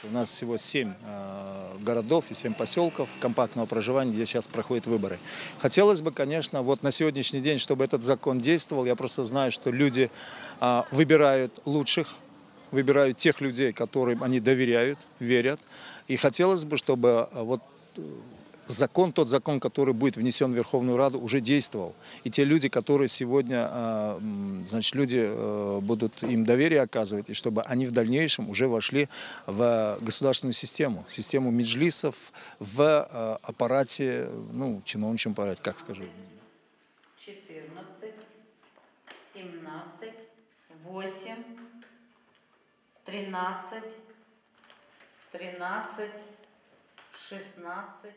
У нас всего 7 городов и 7 поселков компактного проживания, где сейчас проходят выборы. Хотелось бы, конечно, вот на сегодняшний день, чтобы этот закон действовал. Я просто знаю, что люди выбирают лучших, выбирают тех людей, которым они доверяют, верят. И хотелось бы, чтобы вот закон, тот закон, который будет внесен в Верховную Раду, уже действовал. И те люди, которые сегодня, значит, люди будут им доверие оказывать, и чтобы они в дальнейшем уже вошли в государственную систему, систему меджлисов, в аппарате, ну, чиновничьем аппарате, как скажу. 14, 17, 8, 13, 13, 16.